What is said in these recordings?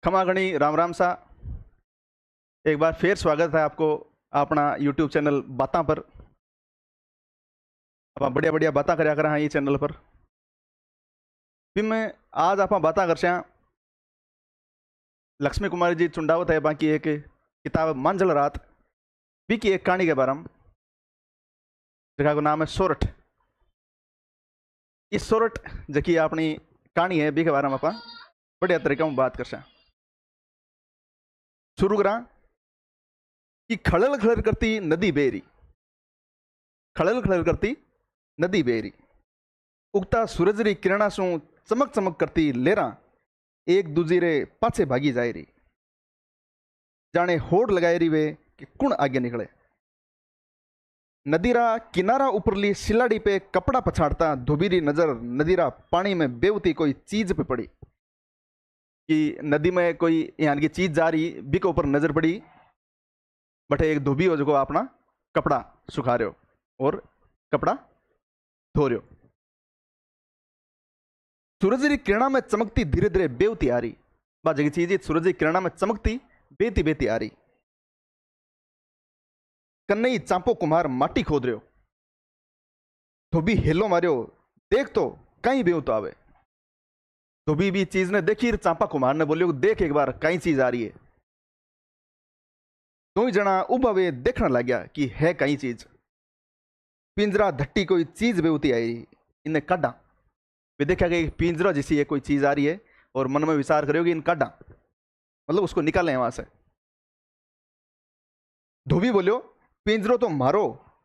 खमा गणी राम राम सा। एक बार फिर स्वागत है आपको अपना यूट्यूब चैनल बातां पर। आप बढ़िया बढ़िया बातें करया करा ये चैनल पर भी मैं आज आप बातें कर लक्ष्मी कुमारी जी चुंडावत है बाकी एक किताब मंझल रात भी की एक कहानी के बारे में जगह को नाम है सोरठ। इस सोरठ जकी अपनी कहानी है बी के बारे में आप बढ़िया तरीका में बात कर शुरू करा कि खड़ल खड़ल करती नदी बेरी, खड़ल खड़ल करती नदी बेरी, उगता सूरज री किरणा सु चमक चमक करती लेरा एक दूजी रे पाछे भागी जाए रही, जाने होड़ लगाए रही वे कि कुण आगे निकले। नदीरा किनारा उपरली सिलाड़ी पे कपड़ा पछाड़ता धोबीरी नजर नदीरा पानी में बेवती कोई चीज पे पड़ी कि नदी में कोई यहाँ की चीज जा रही बी के ऊपर नजर पड़ी। बटे एक धोबी हो जो अपना कपड़ा सुखा रहे हो और कपड़ा धो रहे हो। सूरज की किरणा में चमकती धीरे धीरे बेवती आ रही बा जगी चीज सूरज की किरणा में चमकती बेती बेती आ रही। कन्नई चांपो कुम्हार माटी खोद रहे हो, धोबी हेलो मारियो देख तो कहीं बेव तो आवे। धोबी भी चीज ने देखी, चांपा कुम्हार ने बोलियो देख एक बार कई चीज आ रही है। दो ही जना उबा वे देखने लग गया कि है कई चीज। पिंजरा धट्टी कोई चीज बेवती आई रही, इन्हें काटा वे देखा कि पिंजरा जैसी है कोई चीज आ रही है और मन में विचार करोगे इन काटा मतलब उसको निकालें वहां से। धोबी बोलियो पिंजरो तो मारो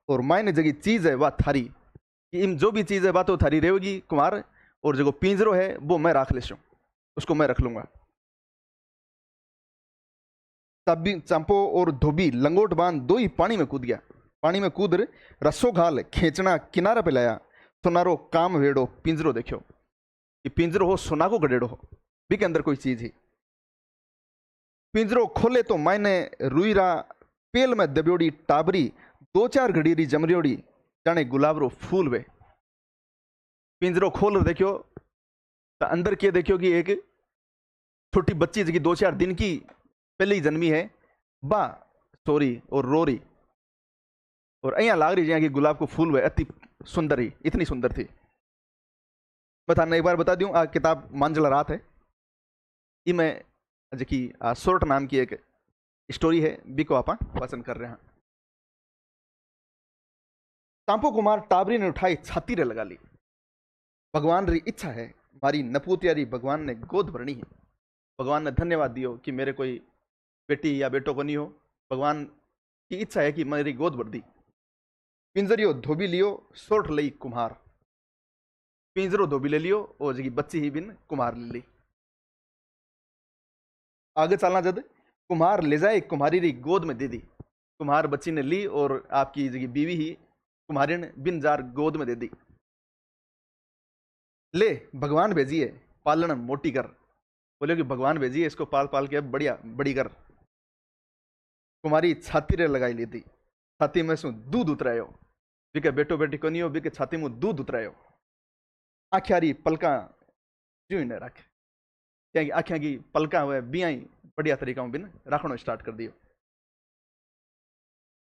और मायने जगी चीज है वह थारी, कि इन जो भी चीज है वह तो थारी रहेगी कुमार, और जो पिंजरो है वो मैं रख लेशू, उसको मैं रख लूंगा। तब चंपो और धोबी लंगोट बांध दो ही पानी में कूद गया। पानी में कूद रस्सो घाल खींचना किनारा पे लाया, सुनारो काम वेड़ो पिंजरो देखो कि पिंजरो हो सोना को गडेड़ो हो भी के अंदर कोई चीज ही। पिंजरो खोले तो मायने रुईरा पेल में दबियोड़ी टाबरी दो चार घड़ीरी जमरियोड़ी जाने गुलाबरो फूल वे। पिंजरो खोल देखियो तो अंदर के देखियो कि एक छोटी बच्ची जी 2-4 दिन की पहले ही जन्मी है बा सोरी और रोरी, और अहिया लाग रही कि गुलाब को फूल वे अति सुंदर ही इतनी सुंदर थी। बताना एक बार बता दूं आ किताब मंझल रात है, मैं जी सोरठ नाम की एक स्टोरी है बी को आप पसंद कर रहे हैं। चांपो कुमार टाबरी ने उठाई छाती रे लगा ली, भगवान री इच्छा है मारी नपूतियारी भगवान ने गोद भरनी है। भगवान ने धन्यवाद दियो कि मेरे कोई बेटी या बेटो को नहीं हो, भगवान की इच्छा है कि मेरी गोद भर दी। पिंजरियो धोबी लियो सोरठ लई कुम्हार, पिंजरो धोबी ले लियो और जगी बच्ची ही बिन कुम्हार ले ली। आगे चलना जद कुम्हार ले जाए कुम्हारी री गोद में दे दी, कुम्हार बच्ची ने ली और आपकी जगी बीवी ही कुम्हारी ने बिन जार गोद में दे दी। ले भगवान भेजिए पालन मोटी कर, बोले कि भगवान भेजिए इसको पाल पाल के बढ़िया बड़ी कर। कुमारी छाती रे लगाई ली थी, छाती में सु दूध उतरायो बिके बेटो बेटी को नहीं हो बिके छाती में दूध उतरायो। आख्यारी पलका क्यों ने रखे क्या आख्या की पलका हुए बिया बढ़िया तरीका में बिन रखना स्टार्ट कर दियो।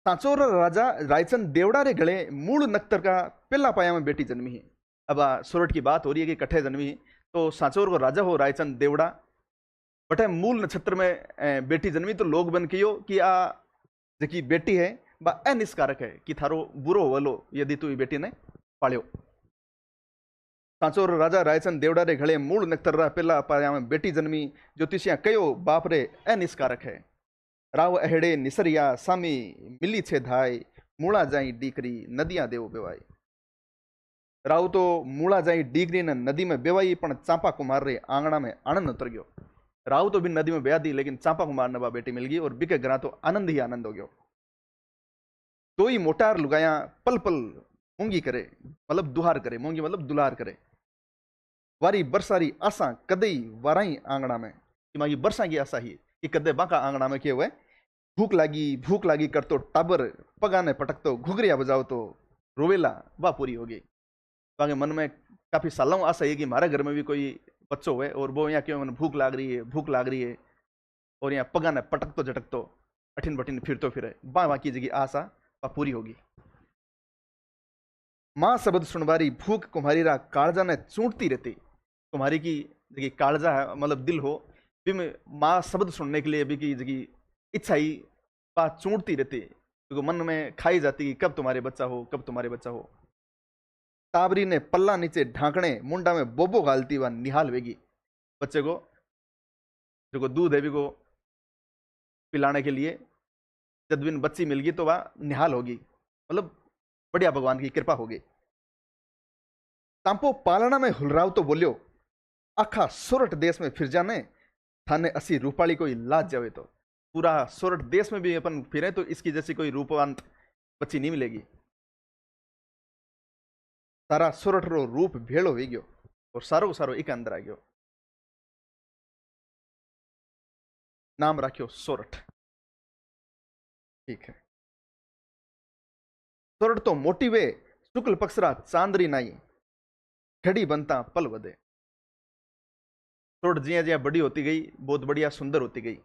सांचोर राजा रायचंद देवड़ा रे गले मूल नक्तर का पहला पाया में बेटी जन्मी है। अब सोरठ की बात हो रही है कि कट्ठे जन्मी है, तो सांचोर को राजा हो रायचंद देवड़ा बटे मूल नक्षत्र में बेटी जन्मी, तो लोग बन कियो कि आ जकी बेटी है बा अनिष्कारक है कि थारो बुरो वलो यदि तू बेटी ने पालियो। सांचोर राजा रायचंद देवड़ा रे घड़े मूल नक्षत्र पहला पाया में बेटी जन्मी, ज्योतिषिया कयो बाप रे अनिष्कारक है। राव अहेड़े निसरिया सामी मिली छे धाय, मूला जाई डीकरी नदियां देव बेवाई। राव तो मूला जाई डीकरी ने नदी में बेवाई, पण चांपा कुमार रे आंगणा में आनंद उतर गयो। राव तो भी नदी में बया दी लेकिन चांपा कुमार ने बा बेटी मिल गई और बिके ग्रह तो आनंद ही आनंद हो गयो। दो ही मोटार लुगाया पल पल मूंगी करे मतलब दुहार करे, मूंगी मतलब दुलार करे। वारी बरसारी आशा कदई वाराई आंगणा में, कि मागी बरसा की आशा ही कि कदे बाका आंगणा में के हुए भूख लागी करतो टाबर पगा ने पटकतो घुघरिया बजाओ तो रोवेला वाह पूरी हो गई। बाकी मन में काफी सालों आशा है कि हमारे घर में भी कोई बच्चों हुए और वो यहाँ क्यों भूख लाग रही है भूख लाग रही है, और यहाँ पगा ने पटकतो झटकतो अठिन बठिन फिरतो फिरे बाँ की जगी आशा पूरी होगी। माँ शब्द सुनवारी भूख कुम्हारी रा कालजा ने चूंटती रहती। कुम्हारी की जगी कालजा है मतलब दिल हो भी में माँ शब्द सुनने के लिए भी की जगी इच्छा ही बात चूंटती रहती, क्योंकि मन में खाई जाती कि कब तुम्हारे बच्चा हो, कब तुम्हारे बच्चा हो। ताबरी ने पल्ला नीचे ढांकने मुंडा में बोबो गालती हुआ निहाल वेगी। बच्चे को जो दूध है भी को पिलाने के लिए जब बिन बच्ची मिल गई तो वह निहाल होगी, मतलब बढ़िया भगवान की कृपा होगी। तांपो पालना में हुलराव तो बोलियो आखा सोरठ देश में फिर जाने थाने असी रूपाली कोई लाज जावे तो। पूरा सोरठ देश में भी अपन फिरे तो इसकी जैसी कोई रूपवंत बच्ची नहीं मिलेगी। सारा सोरठ रो रूप भेड़ो हो गयो और सारो सारो एक अंदर आ गयो। नाम रखियो सोरठ। ठीक है। सोरठ तो मोटी वे शुक्ल पक्षरा चांदरी नाई घड़ी बनता पल वधे। सोरठ जिया जिया बड़ी होती गई बहुत बढ़िया सुंदर होती गई।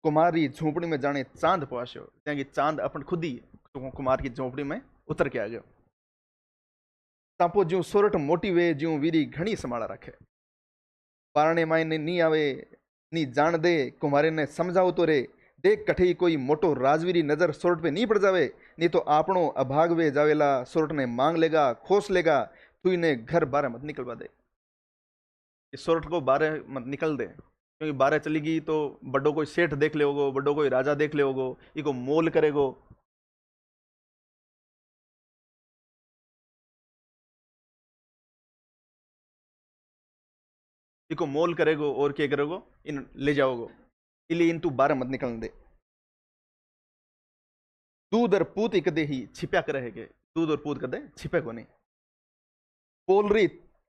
कुमारी झोंपड़ी में जाने चांद पहुंचो, कि चांद अपन खुद ही कुमार की झोंपड़ी में उतर के आ गयो। तापो ज्यों सोरठ मोटी वे ज्यों वीरी घणी संभाला रखे। पारणे मायने नी आवे नी जान दे कुमारे ने समझाओ तो रे देख कठे कोई मोटो राजवीरी नजर सोरठ पे नहीं पड़ जावे, नहीं तो आपनो अभाग वे जावेला सोरठ ने मांग लेगा खोस लेगा तू ने घर बारे मत निकलवा दे। सोरठ को बारे मत निकल दे, क्योंकि बारह चलेगी तो बड़ो कोई सेठ देख ले होगो, बड़ो कोई राजा देख ले होगो, इको मोल करेगो। इको मोल करेगो और क्या करेगो इन ले जाओगो, इसलिए इन तू बारह मत निकलने दे। दूध और पूत ही कदे ही छिपया करेगे, दूध और पूत कदे छिपे को नहीं। पोल रही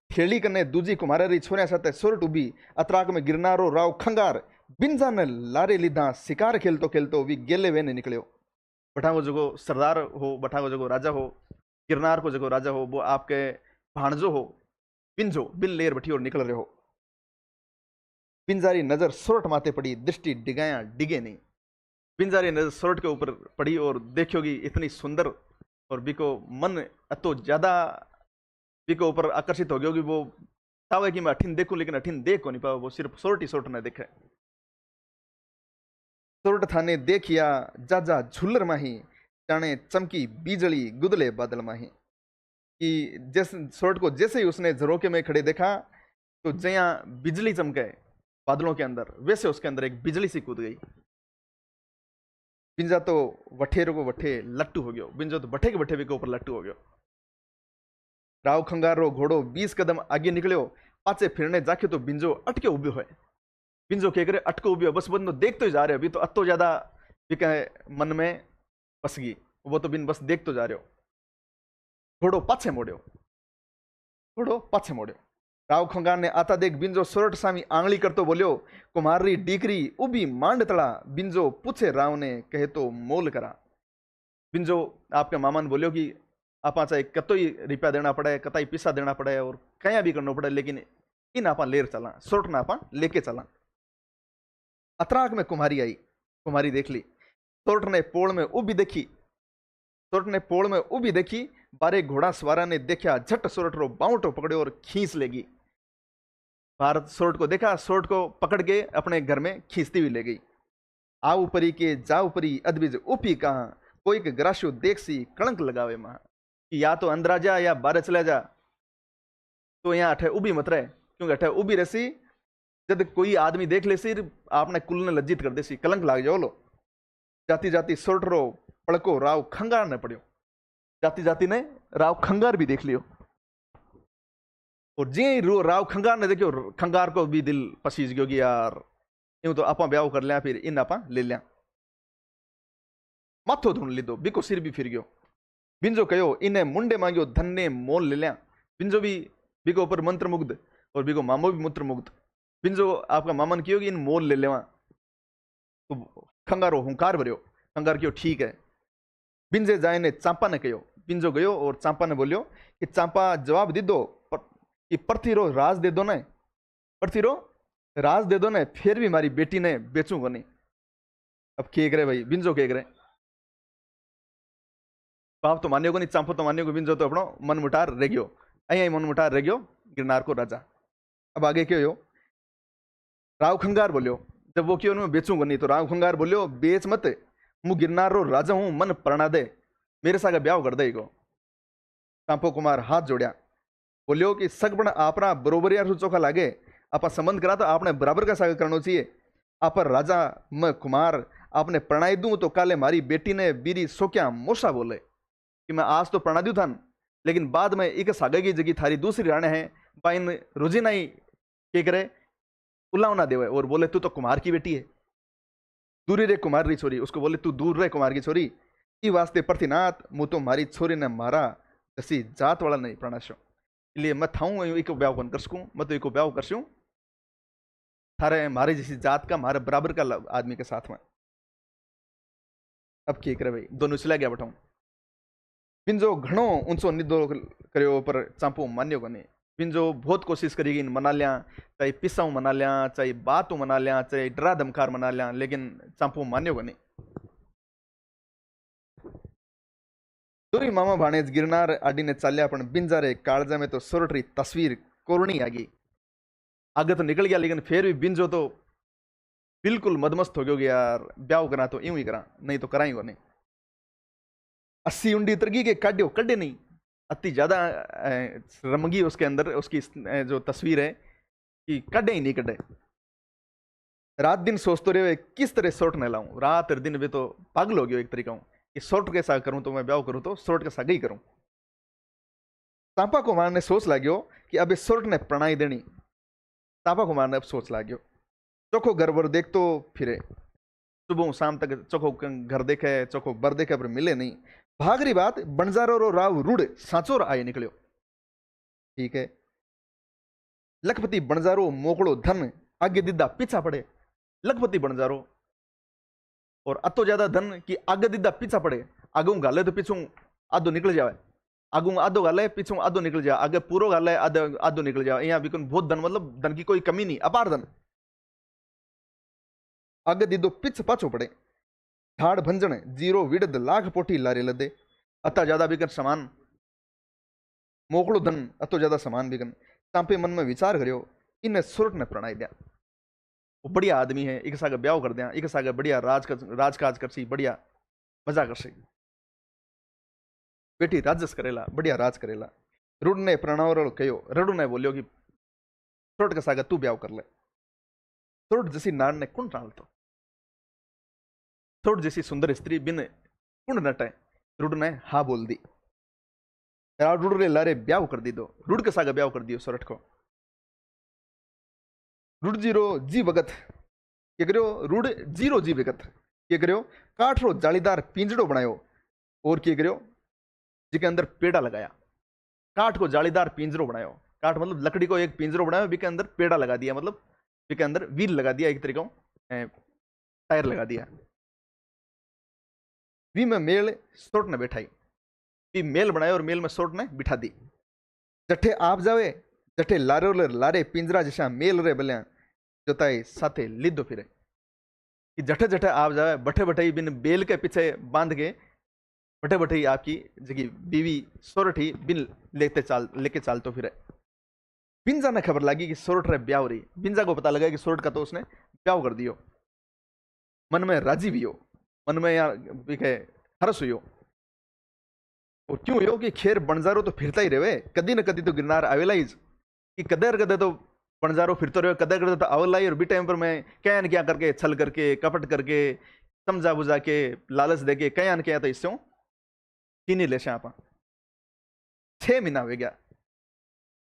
थेली कने दूजी कुमारा री छोरिया साथे सोरठ उभी अतराक में गिरनारो राव खंगार बिंजा ने लारे लीधा शिकार खेलतो खेलतो भी गेले वेने निकलियो। बठा को जगो सरदार हो, बठा को जगो राजा हो, गिरनार को जगो राजा हो, वो आपके भाणजो हो बिंजो बिन लेर बठी और निकल रहे हो। बिंजारी नजर सोरठ माथे पड़ी, दृष्टि डिगाया डिगे नहीं। बिंजारी नजर सोरठ के ऊपर पड़ी और देखोगी इतनी सुंदर और बिको मन तो ज्यादा बिको ऊपर आकर्षित हो गया कि वो चाहे कि मैं अठिन देखूं लेकिन अठिन देख को नहीं पाओ, वो सिर्फ सोरठ ही सोरठ ने देखे। सोरठ थाने देखिया जाजा झुल्लर माही जाने चमकी बीजली गुदले बादल माही। कि जैसे सोरठ को जैसे ही उसने झरोके में खड़े देखा तो जया बिजली चमके बादलों के अंदर वैसे उसके अंदर एक बिजली सी कूद गई। बिंजा तो वठेरो को वठे लट्टू हो गयो, बिंजो तो बठे के बठे भी के ऊपर लट्टू हो गयो। राव खंगारो घोड़ो 20 कदम आगे निकलियो, पाचे फिरने जाके तो बिंजो अटके उभ्यो है। बिंजो के करे अटको उभ्यो, बस बंदो देखते ही जा रहे हो, अभी तो अतो ज्यादा भी कहे मन में बस गई, वो तो बिन बस देख तो जा रहे हो। घोड़ो पाछे मोड़ो, घोड़ो पाछे मोड़ो। राव खंगार ने आता देख बिंजो सोरठ सामी आंगली करतो बोलियो कुमारी डीकरी उभी मांड तड़ा। बिंजो पूछे राव ने कहे तो मोल करा। बिंजो आपके मामा ने बोलियो कि आप चाहे कतो ही रुपया देना पड़े, कता ही पैसा देना पड़े और कहीं भी करना पड़े, लेकिन इन आप लेर चला, सोरठ ना आप लेके चला। अतराक में कुमारी आई, कुमारी देख ली। सोरठ ने पोल में उभी देखी, सोरठ ने पोल में उभी देखी। बारे घोड़ा सवारा ने देखा, झट सोरठ रो बाउंटो पकड़ो और खींच लेगी। भारत सोरठ को देखा, सोरठ को पकड़ के अपने घर में खींचती हुई ले गई। आऊ परी के जाऊ परी अदबिज उपी कहा कोई के ग्राशो देख सी कलंक लगावे मां। कि या तो अंदर आ जा या बाहर चला जा, तो यहाँ अठे उभी मत रहे, क्योंकि अठे उभी रहसी जब कोई आदमी देख ले सी आपने कुल ने लज्जित कर देसी, कलंक लाग जाओ लो। जाती जाती सोरठ रो पड़को राव खंगार ने पड़ियो, जाती जाती ने राव खंगार भी देख लियो। और जे राव खंगार ने देखियो, खंगार को भी दिल पसीज गयो कि यार यूं तो आपा ब्याह कर लिया, फिर इन आपा ले लिया। माथो ढूंढ लीधो, बिको सिर भी फिर गयो। बिंजो कहो इन्हें मुंडे मांगियो धन ने मोल ले लिया। बिंजो भी बिको ऊपर मंत्र मुग्ध और बिको मामो भी मंत्र मुग्ध। बिंजो आपका मामन कियो कि इन मोल ले लेवा, तो खंगारो हुंकार भरियो। खंगार कियो ठीक है। बिंजे जाए ने चांपा ने कहो, बिंजो गयो और चांपा ने बोलियो कि चांपा जवाब दे दो कि पर्थी रो राज दे दो ना, पर्थी रो राज दे दो ने फिर भी मारी बेटी ने बेचूं को नहीं। अब के करे भाई बिंजो के करे बाप तो मान्यो को नहीं, चांपो तो मान्यो को, बिंजो तो अपनो मन मुटार रह गयो, अँ मन मुटार रह गयो गिरनार को राजा। अब आगे क्यों हो, राव खंगार बोलियो, जब वो क्यों मैं बेचूंगा नहीं तो राव खंगार बोलियो बेच मत, मु गिरनार रो राजा हूं, मन प्रणा दे, मेरे सागे ब्याह कर दे को। चांपो कुमार हाथ जोड़िया, बोलियो कि सगबण आपना बरोबर यार चोखा लागे, आपा संबंध करा तो आपने बराबर का साग करना चाहिए। आप राजा मैं कुमार आपने प्रणाई दूं तो काले मारी बेटी ने बीरी सोक्या मोसा बोले कि मैं आज तो प्रणा दू था, लेकिन बाद में एक सागे की जगह थारी दूसरी राणे है बाइन रोजीना ही के करे उल्लाव ना देवे, और बोले तू तो कुमार की बेटी है, दूरी रे कुमार री छोरी, उसको बोले तू दूर रे कुमार की छोरी, ई वास्ते प्रथिनाथ मु तो मारी छोरी ने मारा जैसी जात वाला नहीं प्रणाशो, इसलिए मैं थाऊं एक ब्याह कौन कर सकूं, मैं तो एक ब्याह कर सकूं थारे मारे जैसी जात का मारे बराबर का आदमी के साथ में। अब क्या करे भाई, दोनों चला गया बठाऊं, बिंजो घणो ऊंचो निदो करियो पर चांपो मान्यो को नहीं। बिंजो बहुत कोशिश करेगी मना लिया, चाहे पिसाऊ मना लिया, चाहे बातू मना लिया, चाहे डरा धमकार मना लिया, लेकिन चांपो मान्यो को नहीं। दोरी मामा भाणेज गिरनार आडी ने चालिया, पण बिंजारे काळजा में तो सोरटरी तस्वीर कोरणी आ गई। आगे तो निकल गया, लेकिन फिर भी बिंजो तो बिल्कुल मदमस्त हो गयो कि यार ब्याह करा तो यूं ही करा, नहीं तो कराई को नहीं। 80 उंडी तरगी के काड्यो कड्डे नहीं, अति ज्यादा रमगी उसके अंदर उसकी जो तस्वीर है कि कड्डे ही नहीं कड्डे। रात दिन सोचते रहे किस तरह शॉर्ट न लाऊं, रात और दिन भी तो पागल हो गयो एक तरीका हूं कि शॉर्ट के साथ करूं तो मैं ब्याह करूं तो शॉर्ट के साथ ही करूं। तापा कुमार ने सोच लाग्यो कि अब इस शॉर्ट ने प्रणाई देनी। तापा कुमार ने अब सोच लाग्यो, चोखो घर बर देख तो फिरे, सुबह शाम तक चोखो घर देखे चोखो बर देखे पर मिले नहीं। भागरी बात बंजारो रो राव रूड साचोर आए निकलियो। ठीक है, लखपति बंजारो मोकड़ो धन आगे दिदा पीछा पड़े, लखपति बंजारो और अतो ज्यादा धन कि आगे दिदा पीछा पड़े, आगू गाले तो पीछू आधो निकल जाए, आगू आधो गाले पीछू आधो निकल जाए, आगे पूरो गाले आधो निकल जाए। यहाँ भी बहुत धन, मतलब धन की कोई कमी नहीं, अपार धन। आगे दीदो पिछ पाछो पड़े, ठाड़ भंजन जीरो विडद लाख पोटी लारे लदे, अता ज्यादा बिकन समान मोकड़ो धन अतो ज्यादा समान बिकन। चांपे मन में विचार करियो, इन्हें सुरट ने प्रणाई दिया, वो बढ़िया आदमी है, एक सागे ब्याह कर दिया, एक सागे बढ़िया राजकाज कर सी, बढ़िया मजा कर सी, बेटी राजस करेला, बढ़िया राज करेला। रूड ने प्रणावरो कहो, रडू ने बोलियो कि सुरट के सागे तू ब्याह कर ले। सुरट जैसी नार ने कुण टालतो, सुरट जैसी सुंदर स्त्री बिन कुण नटे, रूड ने हाँ बोल दी। रूड रे लारे ब्याह कर दी दो, रूड के सागे ब्याह कर दियो सुरट को। रूड जीरो जी भगत के करो, रूड जीरो जी भगत के करो, काठ रो जालीदार पिंजड़ो बनायो और के करो जिके अंदर पेड़ा लगाया, काठ को जालीदार पिंजरो बनायो, काठ मतलब लकड़ी को एक पिंजरो बनायो, बिके अंदर पेड़ा लगा दिया, मतलब बिके अंदर व्हील लगा दिया, एक तरीका टायर लगा दिया। वी में मेल सोट ने बैठाई, वी मेल बनाया और मेल में सोट ने बिठा दी। जठे आप जावे जठे लारे लारे पिंजरा जैसा मेल रे बलिया जोताई साथे लीधो फिरे, कि जठे जठे आप जावे बठे बठे बिन बेल के पीछे बांध के बठे बठे आपकी जगह बीवी सोरठी बिन लेके चाल तो फिरे। बिंजा ने खबर लगी कि सोरठ रे ब्याह हो रही, बिंजा को पता लगा कि सोरठ का तो उसने ब्याह कर दियो, मन में राजी भी हो, मन में यार हरस हुई हो। और क्यों यो कि खेर बंजारो तो फिरता ही रहे, कदी न कदी तो गिरनार आवेला ही, कि कदर कदे तो बंजारो फिरते रहे, कदर कदे तो आवेला ही। और भी टाइम पर मैं क्या न क्या करके छल करके कपट करके समझा बुझा के लालच दे के क्या न क्या तो इससे चीनी ले आप 6 महीना हो गया।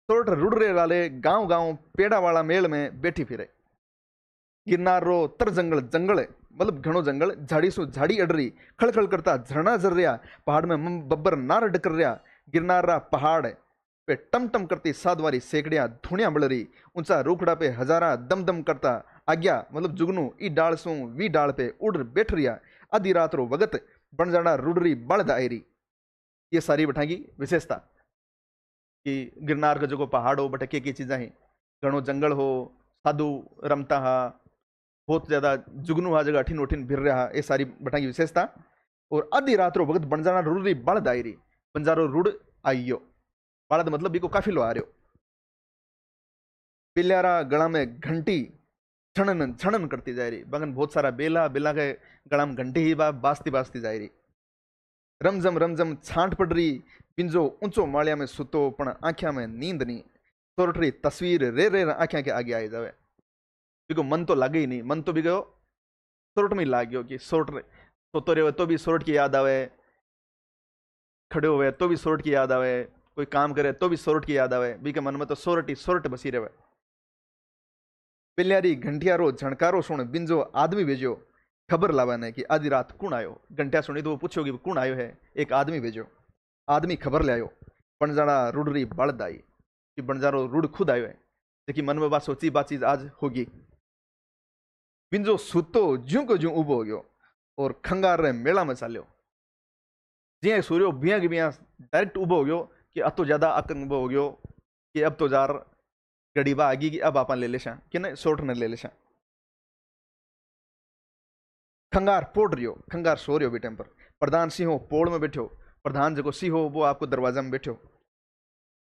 सोरठ रुडरे वाले गांव गांव पेड़ा वाला मेल में बैठी फिरे। गिरनार रो तर जंगल जंगल मतलब घणो जंगल, झाड़ी सु झाड़ी अडरी, खड़खड़ करता झरना जर रहा, पहाड़ में बब्बर नार डकर रहा। गिरनार रा पहाड़ पे टमटम करती साधवारी सेकड़िया धुनिया बलरी, ऊंचा रूखड़ा पे हजारा दम दम करता आज्ञा मतलब जुगनू ई डाल सू वी डाल पे उड़ बैठ रिया। आधी रात रो वगत बन जाना रुडरी बड़द आयरी। ये सारी बैठागी विशेषता कि गिरनार का जो पहाड़ हो बटे की चीज़ा ही, घणो जंगल हो, साधु रमता हा, बहुत ज्यादा जुगनू हा जगह अठिन उठिन फिर रहा, ये सारी बटाई विशेषता। और आधी रात रो भगत बनजारा रुड़ी बड़द आई रही, बंजारो रुड़ आइयो, बड़द मतलब बिको काफिलो आ रहो। पिल्यारा गला में घंटी छणन छणन करती जा रही, बगन बहुत सारा बेला, बेला के गला में घंटी ही बाजती बाजती जा रही। रमझम रमझम छांट पड़ रही, पिंजो ऊंचो मालिया में सुतो पण आंख्या में नींद नहीं, सोरटरी तस्वीर रे रे आंख्या के आगे आई जावे। बिको मन तो लागे ही नहीं, मन तो बिको सोरट में लाग गयो कि सोरट सोतो रहे तो भी सोरट की याद आवे, खड़े हुए तो भी सोरट की याद आवे, कोई काम करे तो भी सोरट की याद आवे, बीके मन में तो सोरट ही सोरट बसी रहे। पिल्यारी घंटियारो झणकारो सुन बिंजो आदमी भेजो खबर लावाने कि आधी रात कौन आयो। घंटिया सुनी तो वो पूछोगी कौन आयो है, एक आदमी भेजो। आदमी खबर ले आयो, बनजारा रुड़री बड़द आई कि बनजारो रुड़ खुद आयो है, जेकी मन में बात सोची बात चीज आज होगी। बिंजो सुतो ज्यों को ज्यों उबो हो गयो और खंगार रे मेला में चाल्यो। जिया सूर्यो बिया की बिया डायरेक्ट उबो हो गयो कि अब तो ज्यादा आतंक हो गयो कि अब तो जार गड़ीबा आगी कि अब आप ले लेशा कि नहीं सोट ने ले लेशा। खंगार पोड़ रियो, खंगार सो रियो बेटे पर। प्रधान सिंह पोड़ में बैठो, प्रधान जो सिंह वो आपको दरवाजा में बैठो।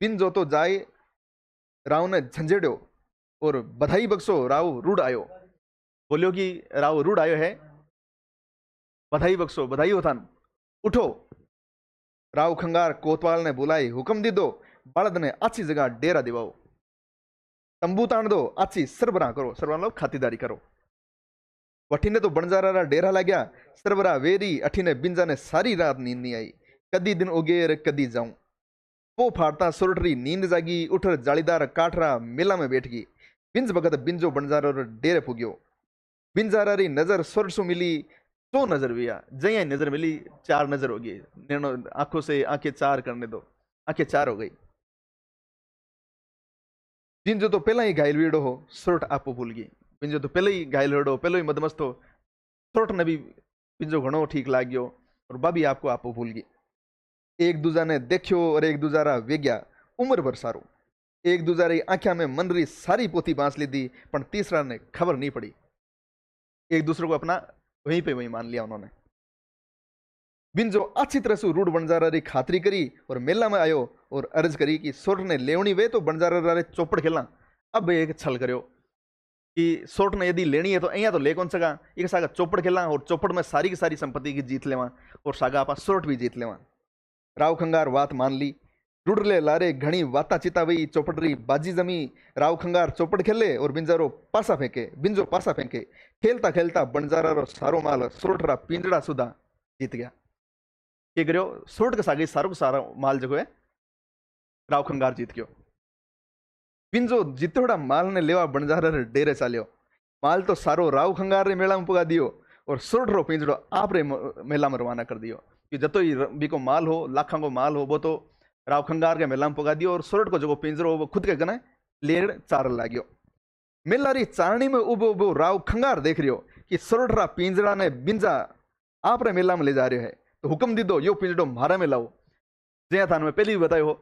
बिन जो तो जाए राव ने झंझेड़ो और बधाई बख्शो राव रूढ़ आयो। बोलियो कि राव रूढ़ आयो है, बधाई बख्शो, बधाई हो थान, उठो। राव खंगार कोतवाल ने बुलाई, हुक्म दी दो बड़द ने अच्छी जगह डेरा दिवाओ, तंबू ताण दो, अच्छी सरबरा करो, सरबरा मतलब खातिरदारी करो। वठीने तो बणजारा डेरा लाग्या, सरबरा वेरी अठीने बिंजा ने सारी रात नींद नहीं आई, कदी दिन उगेर कदी जाऊं। वो फाड़ता सुरटरी नींद जागी, उठर जालीदार काठरा मेला में बैठ गई। बिंज भगत बिंजो बणजारो डेरे पुग्यो। बिंजारा री नजर सुरसु मिली, तो नजर विया, जया नजर मिली चार नजर हो गई। नेनो आंखों से आंखें चार करने दो, आंखें चार हो गई। बिंजो तो पहला ही घायल वीड़ो हो, सुरट आपो भूल गई। बिंजो तो पहले ही घायल वीड़ो, पहले ही मदमस्त हो, सुरट ने भी बिंजो घणो ठीक लाग गयो और बाबी आपको आपो भूल गई। एक दूजा ने देखियो और एक दूजारा वेग्या, उम्र भर सारो। एक दूजारी आंख्या में मनरी सारी पोथी बांस ली दी, पर तीसरा ने खबर नहीं पड़ी। एक दूसरे को अपना वहीं पे वहीं मान लिया उन्होंने। बिंजो अच्छी तरह से रूढ़ बंजारा री खातरी करी और मेला में आयो और अर्ज करी कि सोट ने लेवनी वे तो बंजारा रे चौपड़ खेलना। अब एक छल करो कि सोट ने यदि लेनी है तो अहिया तो ले कौन सका, एक सागा चौपड़ खेला और चौपड़ में सारी की सारी संपत्ति की जीत लेवा और सागा आपा सोट भी जीत लेवा। राव खंगार बात मान ली, रुड़ले लारे घणी वाता चिता वही, चौपटरी बाजी जमी। राव खंगार चौपड़ खेले और बिंजारो पासा फेंके, बिंजो पासा फेंके। खेलता खेलता बंजारा रो सारो माल सोटरा पिंजड़ा सुधा जीत गया। के करो सोट के सागे सारो सारा माल जो है राव खंगार जीत गयो। बिंजो जितोड़ा माल ने लेवा बंजारा रे डेरे चाल्यो। माल तो सारो राव खंगार रे मेला में पुगा दियो और सोट रो पिंजड़ो आप रे मेला में रवाना कर दियो कि जतो ही बीको माल हो, लाखा को माल हो, वो तो राव खंगार के मेला में पुगा दियो और सोरठ को जो पिंजरो हो वो खुद के गने लेर चार लाग्यो। मेला री चारणी में उबो उबो राव खंगार देख रियो कि सोरठ रा पिंजरा ने बिंजा आप रे मेला में ले जा रहे है, तो हुक्म दी दो यो पिंजड़ो मारा में लाओ। जया थान में पहले भी बतायो हो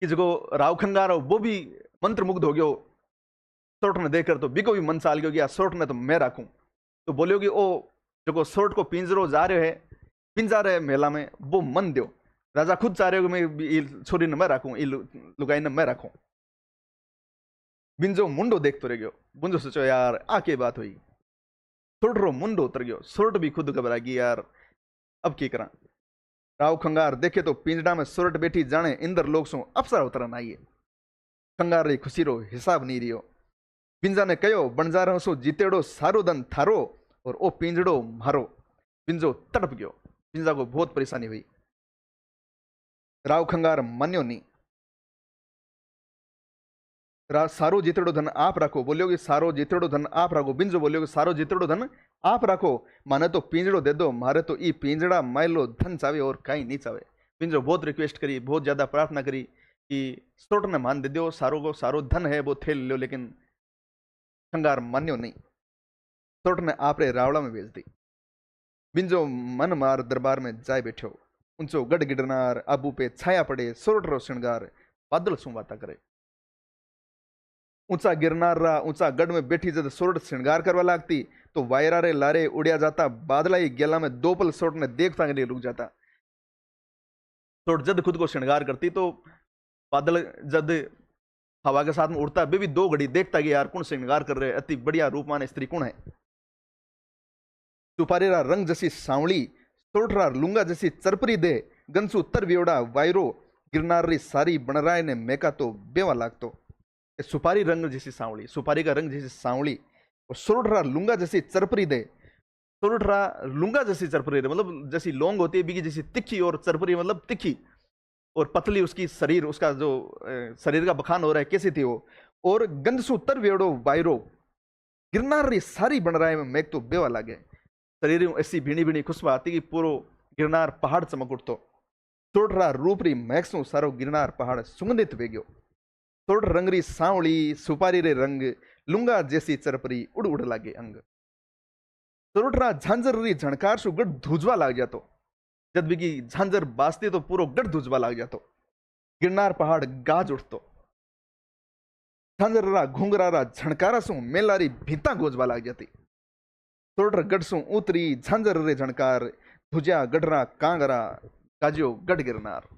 कि जो राव खंगार हो वो भी मंत्र मुग्ध हो गयो सोरठ ने देखकर, तो बिको भी मन चाल गयो कि सोरठ ने तो मैं राखूं। तो बोलियो कि ओ जो सोरठ को पिंजरो जा रहे है पिंजा रहे मेला में वो मन दो। राजा खुद चाह रहे हो कि मैं छोरी ने मैं राखूं, लुगाई ने मैं राखूं। बिंजो मुंडो देखते रह गयो। बुंजो सोचो यार आके बात हुई, सोट रो मुंडो उतर गयो। सोरठ भी खुद घबरा गई, यार अब की करा। राव खंगार देखे तो पिंजड़ा में सोरठ बैठी जाने इंदर लोग सो अफसर उतरन आई है। खंगार री खुशी रो हिसाब नहीं रियो। बिंजा ने कहो बणजारा सो जीतेड़ो सारो धन थारो और ओ पिंजड़ो मारो। बिंजो तड़प गयो, बिंजा को बहुत परेशानी हुई। राव खंगार मन्यो नहीं। सारो जीतड़ो धन आप रखो, बोलियो कि सारो जीतड़ो धन आप रखो। बिंजो बोलियो कि सारो जीतड़ो धन आप रखो, माने तो पिंजड़ो दे दो, मारे तो ई पिंजड़ा मैलो धन चावे और कहीं नहीं चावे। बिंजो बहुत रिक्वेस्ट करी, बहुत ज्यादा प्रार्थना करी कि सोट ने मान दे दो, सारो को सारो धन है वो थेल लो, लेकिन खंगार मान्यो नहीं। सोट ने आप रे रावड़ा में भेज दी। बिंजो मन मार दरबार में जाए बैठो। ऊंचो गढ़ गिरनार आबू पे छाया पड़े, सोरठ रो श्रृंगार बादल सु वाता करे। ऊंचा गिरनार रा ऊंचा गढ़ में बैठी जद सोरठ श्रृंगार करवा लागती तो वायरा रे लारे उड़िया जाता बादला ही गेला में दो पल सोरठ ने देखता के लिए रुक जाता। सोरठ जद खुद को श्रृंगार करती तो बादल जद हवा के साथ में उड़ता भी दो घड़ी देखता कि यार कौन श्रृंगार कर रहे, अति बढ़िया रूपमान स्त्री कौन है। सुपारी रा रंग जैसी सांवली सोरठ रा लुंगा जैसी चरपरी दे गंसु तर वियोड़ा वायरो गिरनार री सारी बनराय ने मेका तो बेवा लागतो। सुपारी रंग जैसी सांवली, सुपारी का रंग जैसी सांवली और सोरठरा लुंगा जैसी चरपरी दे। सोरठरा लुंगा जैसी चरपरी दे मतलब जैसी लौंग होती है बिगी जैसी तिखी, और चरपरी मतलब तिखी और पतली उसकी शरीर, उसका जो शरीर का बखान हो रहा है कैसी थी वो। और गंदसु तर वेड़ो वायरो गिरनार री सारी बन रहा है मेघ तो बेवा लागे। शरीर ऐसी भीनी भीनी खुशबा आती कि पूरो गिरनार पहाड़ चमक उठतो। सोरठरा रूप री महक सु सारो गिरनार पहाड़ सुगंधित वेग्यो। सोरठ रंगरी सांवली सुपारी रे रंग लुंगा जैसी चरपरी उड़ उड़ लागे अंग। सोरठरा झांझर री झणकार सु गढ़ धूजवा लाग जातो। जद बिगी झांझर बाजती तो पूरो गढ़ धूजवा लाग जातो। गिरनार पहाड़ गाज उठतो। झांझर रा घूंगरा रा झणकारा सु मेलारी भीता गोजवा लाग जाती। सोरठ गढ़ सु उतरी झांझर रे झणकार धुजा गढ़रा कांगरा गाजियो गढ़ गिरनार।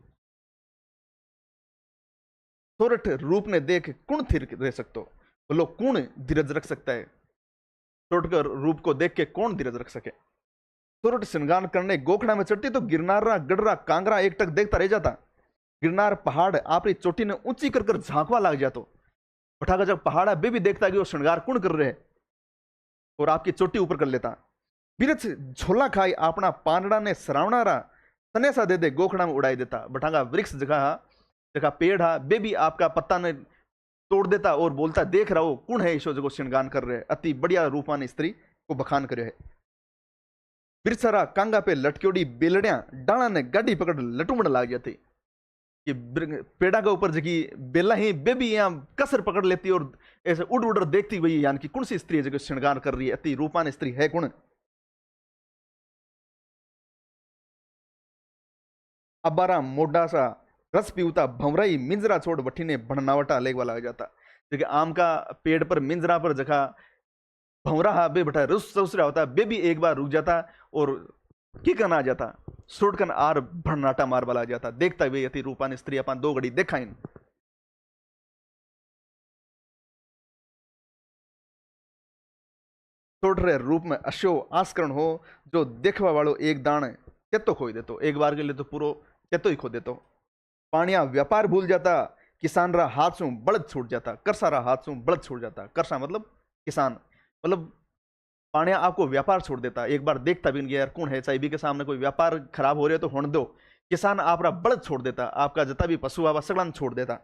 सोरठ रूप ने देख कौन थिर रह सकतो, बोलो कौन धीरज रख सकता है। सोरठ के रूप को देख के कौन धीरज रख सके। सोरठ श्रृंगार करने गोखड़ा में चढ़ती तो गिरनारा गढ़रा कांगरा एक टक देखता रह जाता। गिरनार पहाड़ आपरी चोटी ने ऊंची कर कर झांकवा लाग जातो। उठाकर जब पहाड़ा भी देखता कि वो श्रृंगार कौन कर रहे और आपकी चोटी ऊपर कर लेता। बिरच झोला खाई अपना पानड़ा ने सरावनारा सनेसा दे दे गोखड़ा में उड़ाई देता। बठागा वृक्ष जगह जगह पेड़ हा बे भी आपका पत्ता ने तोड़ देता और बोलता देख रहा हो कौन है ईशो जो श्रृंगार कर रहे, अति बढ़िया रूपान स्त्री को बखान करे है। बिरसरा कांगा पे लटक्योड़ी बेलड़िया डाला ने गाड़ी पकड़ लटुमड़ लाग जाती कि पेड़ा के ऊपर जगी बेला ही बे भी यहाँ कसर पकड़ लेती और ऐसे उड़ उड़ देखती वही यानी कि कौन सी स्त्री है जो श्रृंगार कर रही है, अति रूपान स्त्री है कौन। अबारा मोडा सा रस पीवता भंवराई मिंजरा छोड़ बठी ने भणनावटा लेगवा लग जाता। देखिए आम का पेड़ पर मिंजरा पर जगह भंवरा हा बे बटा रुस ससुरा होता बे भी एक बार रुक जाता और की करना आ जाता सोटकन आर भणनाटा मार वाला जाता। देखता वे अति रूपान स्त्री अपन दो घड़ी देखा इन सोटरे रूप में अश्यो आस्करण हो जो देखवा वालों एक दाण चेतो खोई देतो, एक बार के लिए तो पूरो चेतो ही खो देतो। पानिया व्यापार भूल जाता किसान रा हाथ सु बड़द छूट जाता, करसा रा हाथ सु बड़द छूट जाता। करसा मतलब किसान, मतलब पानिया आपको व्यापार छोड़ देता। एक बार देखता भी नहीं यार कौन है, चाहे भी के सामने कोई व्यापार खराब हो रहा है तो होने दो। किसान आप रा बड़द छोड़ देता, आपका जता भी पशु आवा सगड़ान छोड़ देता।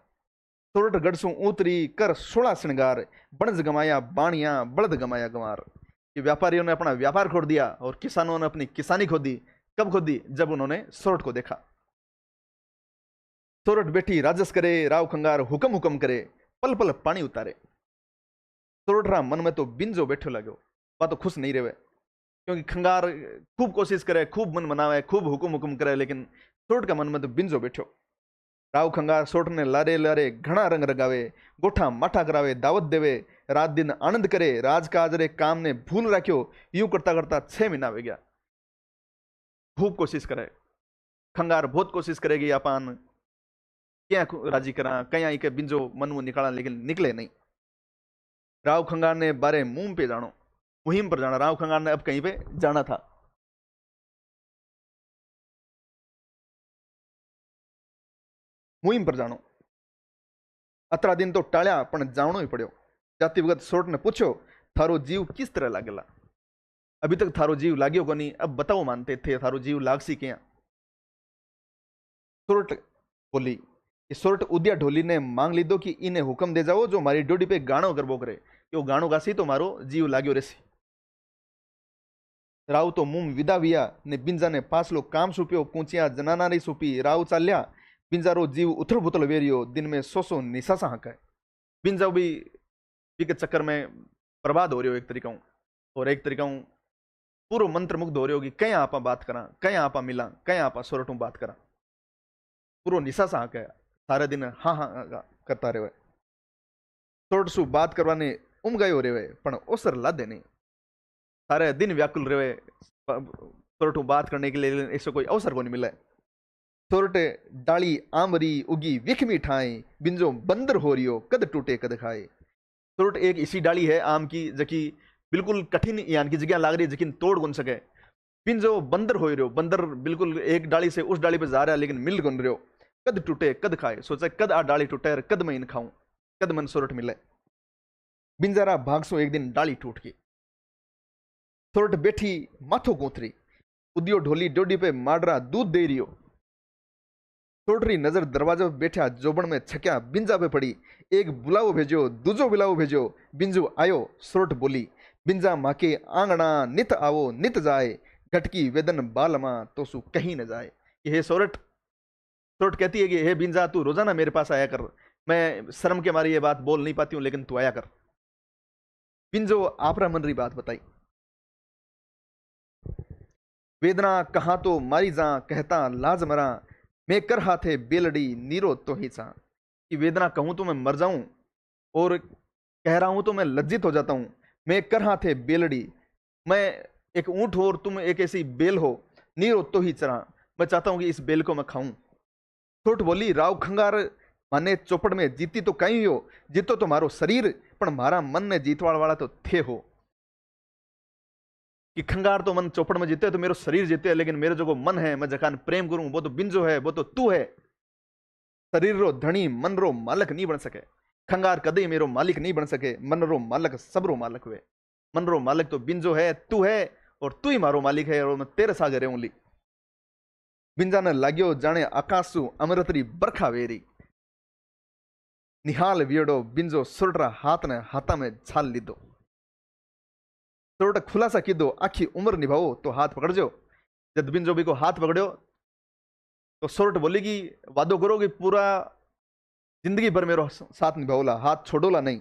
सोरठ गढ़ सु उतरी कर 16 श्रृंगार बनज गमाया बाणिया बड़द गमाया गंवार। कि व्यापारियों ने अपना व्यापार खोद दिया और किसानों ने अपनी किसानी खो दी। कब खो दी? जब उन्होंने सोरठ को देखा। सोरठ बैठी राजस करे राव खंगार हुक्म हुक्म करे पल पल पानी उतारे। सोरठ रा मन में तो बिंजो बैठो लगो, वह तो खुश नहीं रहे क्योंकि खंगार खूब कोशिश करे, खूब मन मनावे, खूब हुक्म हुक्म करे, लेकिन सोरठ का मन में तो बिंजो बैठो। राव खंगार सोरठ ने लारे लारे घना रंग रगावे, गोठा माठा करावे, दावत देवे, रात दिन आनंद करे, राजकाज रे काम ने भूल रखियो। यूं करता करता 6 महीना हो गया। खूब कोशिश करे खंगार, बहुत कोशिश करेगी अपन क्या राजी करा, कया के बिंजो मन मुंह निकाला, लेकिन निकले नहीं। राव खंगार ने बारे मुंह पे जानो, मुहिम पर जाना। राव खंगार ने अब कहीं पे जाना था। मुहिम पर जानो अतरा दिन तो टाळ्या पण जावणो ही पड़ो। जाती वक्त सोरठ ने पूछो थारो जीव किस तरह लागेला? अभी तक थारो जीव लाग्यो को नहीं, अब बताओ मानते थे थारो जीव लागसी क्या? सोरठ बोली कि सोरठ उदिया ढोली ने मांग लीधो कि इन्हें हुक्म दे जाओ जो मारी डोडी पे गाणो गरबो करे, कि वो गाणो गासी तो मारो जीव लाग्यो रेसी। राव तो मुंह विदा विया ने बिंजा ने पासलो काम सूप्यो, कूचिया जनाना री सूपी। राव चाल्या बिंजारो जीव उथल पुथल वेरियो, दिन में 100 निशासा हकाय। बिंजा भी के चक्कर में बर्बाद हो रही हो एक तरीका हूं, और एक तरीका हूं पूरा मंत्र मुग्ध हो रही होगी। कया आपा बात करा, कया आपा मिला, कया आपा सोरठ बात करा, पूरा निशासा हकाय। सारे दिन हाँ हाँ करता रहे। सोरठ सु बात करवाने गयो रेवे पण ओसर लादे नहीं। सारे दिन व्याकुल रेवे सोरठ बात करने के लिए, लेकिन ऐसा कोई अवसर को नहीं मिला। सोरठ डाली आंबरी उगी विखमी ठाए, बिंजो बंदर हो रियो कद टूटे कद खाए। सोरठ एक ऐसी डाली है आम की जकी बिल्कुल कठिन यानी की जगह लाग रही है, जकिन तोड़ कौन सके। पिंजो बंदर हो रहे हो, बंदर बिल्कुल एक डाली से उस डाली पे जा रहा है लेकिन मिल कौन रहे हो। कद टूटे कद खाए, सोचा कद आ डाली टूटे और कद मैं इन खाऊं, कद मन सोरठ मिले। बिंजारा भागसो एक दिन डाली टूट गई। सोरठ बैठी माथो गूंथरी, उदियो ढोली डोडी पे माडरा दूध दे रियो। सोरठ री नजर दरवाजे पे बैठा जोबन में छक्या बिंजा पे पड़ी। एक बुलाओ भेजो दूजो बुलाओ भेजो, बिंजू आयो। सोरठ बोली बिंजा माके आंगणा नित आवो नित जाए, घटकी वेदन बालमा तो सु कहीं न जाए। कि हे सोरठ, सोरठ कहती है कि हे बिंजा तू रोजाना मेरे पास आया कर, मैं शर्म के मारी ये बात बोल नहीं पाती हूं लेकिन तू आया कर। बिंजो आपरा मन री बात बताई। वेदना कहा तो मारी जा कहता लाज मरा, मैं कर हाथे बेलड़ी नीरो तो ही सा। कि वेदना कहूं तो मैं मर जाऊं और कह रहा हूं तो मैं लज्जित हो जाता हूं। मैं कर हाथे बेलड़ी, मैं एक ऊंट हो और तुम एक ऐसी बेल हो, नीरो तो ही चरा, मैं चाहता हूं कि इस बेल को मैं खाऊं। सोरठ बोली राव खंगार माने चौपड़ में जीती तो कहीं हो, जीतो तो मारो शरीर पण मारा मन ने जीतवाड़ वाला तो थे हो। कि खंगार तो मन चौपड़ में जीते तो मेरा शरीर जीते, लेकिन मेरा जो मन है मैं जखान प्रेम करूं वो तो बिंजो है, वो तो तू है। शरीर रो धनी मन रो मालक नहीं बन सके, खंगार कदे मेरो मालिक नहीं बन सके। मन रो मालक सबरो मालक हुए, मन रो मालक तो बिंजो है, तू है और तू ही मारो मालिक है और मैं तेरे सागे रहूंगी। बिंजा ने लाग्यो जाने आकाशु अमृतरी बरखा वेरी, निहाल वियडो बिंजो सोरठरा हाथ ने हाथा में छाल लीधो। सोरठ खुलासा कीधो आखी उम्र निभाओ तो हाथ पकड़जो। जब बिंजो भी को हाथ पकड़ो तो सोरठ बोलेगी वादो करो कि पूरा जिंदगी भर मेरो साथ निभाओला, हाथ छोड़ोला नहीं।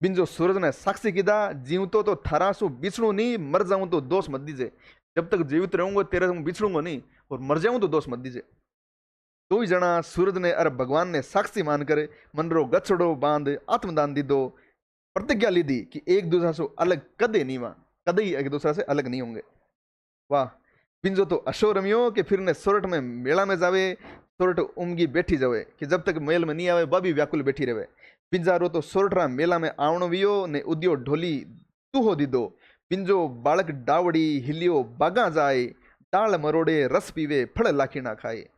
बिंजो सूरज ने साक्षी कीधा जीवतो तो थारासु बिछड़ू नहीं, मर जाऊं तो दोष मत दीजिए। जब तक जीवित रहूंगा तेरे से बिछड़ूंगा नहीं और मर जाऊं तो दोष मत दीजिए। दो ही जना सूरज ने और भगवान ने साक्षी मानकर मनरो गछड़ो बांध आत्मदान दी दो, प्रतिज्ञा ली दी कि एक दूसरे से अलग कदे नहीं हुआ, कदे ही एक दूसरे से अलग नहीं होंगे। वाह, बिंजो तो अशो रमियो कि फिर ने सोरठ में मेला में जावे, सोरठ उमगी बैठी जावे कि जब तक मेल में नहीं आवे बबी व्याकुल बैठी रहे। बिंजारो तो सोरठरा मेला में आवणो वियो ने उद्यो ढोली तू हो दीदो। बिंजो बालक डावड़ी हिलियो बागा जाए, डाल मरोड़े रस पीवे फड़ लाखी ना खाए।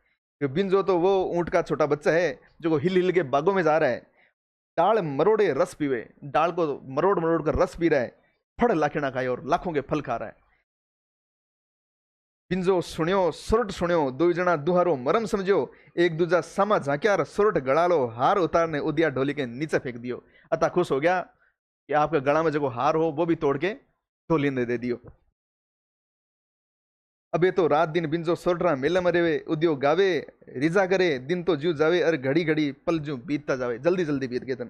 बिंजो तो वो ऊंट का छोटा बच्चा है जो हिल हिल के बागों में जा रहा है, डाल मरोड़े रस पीवे, डाल को मरोड़ मरोड़ कर रस पी रहा है, फड़ लाखी ना खाए और लाखों के फल खा रहा है। बिंजो सुण्यो सोरठ सुण्यो, दो जना दुहारो मरम समझो, एक दूजा सामा झांक्या सोरठ गड़ालो हार उतारने उदिया ढोली के नीचे फेंक दियो। अतः खुश हो गया कि आपके गला में जो हार हो वो भी तोड़ के ढोली ने दे दियो। अब ये तो रात दिन बिंजो सोरठरा मेले में रेवे, उद्योग गावे रिजा करे, दिन तो जू जावे और घड़ी घड़ी पल जू बीतता जावे, जल्दी जल्दी बीत गए तन।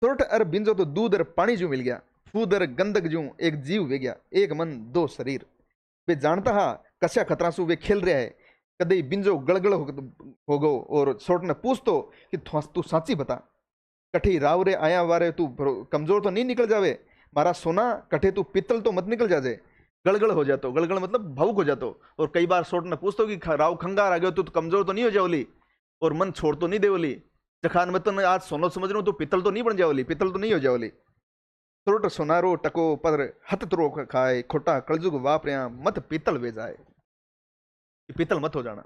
सोरठ और बिंजो तो दूध और पानी जू मिल गया, फूद और गंधक जू एक जीव वे गया, एक मन दो शरीर। वे जानता हा कस्या खतरा सु वे खेल रहा है। कदे बिंजो गड़गड़ हो गो और सोरठ ने पूछ तो कि तू साची बता, कठी राव रे आया वारे तू कमजोर तो नहीं निकल जावे, मारा सोना कठे तू पित्तल तो मत निकल जाजे। गड़गड़ हो जातो, गड़गड़ मतलब भावुक हो जातो। और कई बार सोरठ ने पूछतो कि राव खंगार आ गयो तू तो कमजोर तो नहीं हो जाओली और मन छोड़ तो नहीं देवली, जखान में तो आज सोनो समझ रहा हूं तो पित्तल तो नहीं बन जाओली, पित्तल तो नहीं हो जाओली। सोरठ सोनारो टको पर हथ तुरो खाए, खोटा कलजुग वापरिया मत पीतल वे जाए, पीतल मत हो जाना।